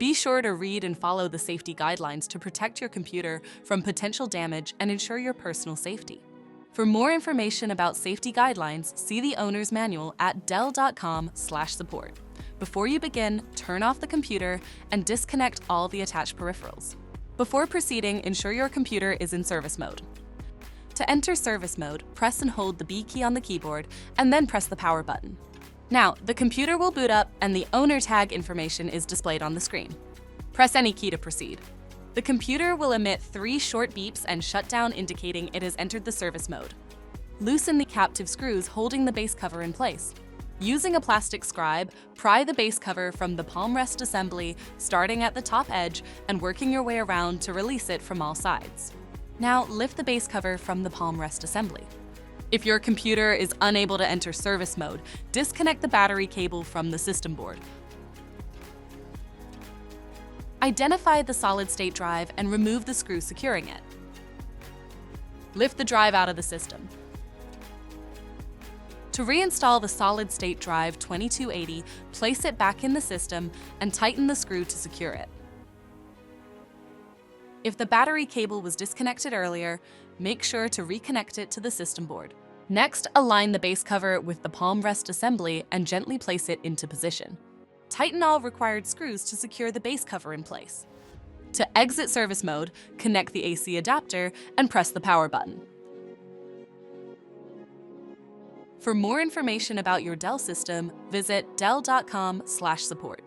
Be sure to read and follow the safety guidelines to protect your computer from potential damage and ensure your personal safety. For more information about safety guidelines, see the owner's manual at dell.com/support. Before you begin, turn off the computer and disconnect all the attached peripherals. Before proceeding, ensure your computer is in service mode. To enter service mode, press and hold the B key on the keyboard and then press the power button. Now, the computer will boot up and the owner tag information is displayed on the screen. Press any key to proceed. The computer will emit 3 short beeps and shut down, indicating it has entered the service mode. Loosen the captive screws holding the base cover in place. Using a plastic scribe, pry the base cover from the palm rest assembly, starting at the top edge and working your way around to release it from all sides. Now, lift the base cover from the palm rest assembly. If your computer is unable to enter service mode, disconnect the battery cable from the system board. Identify the solid-state drive and remove the screw securing it. Lift the drive out of the system. To reinstall the solid-state drive 2280, place it back in the system and tighten the screw to secure it. If the battery cable was disconnected earlier, make sure to reconnect it to the system board. Next, align the base cover with the palm rest assembly and gently place it into position. Tighten all required screws to secure the base cover in place. To exit service mode, connect the AC adapter and press the power button. For more information about your Dell system, visit dell.com/support.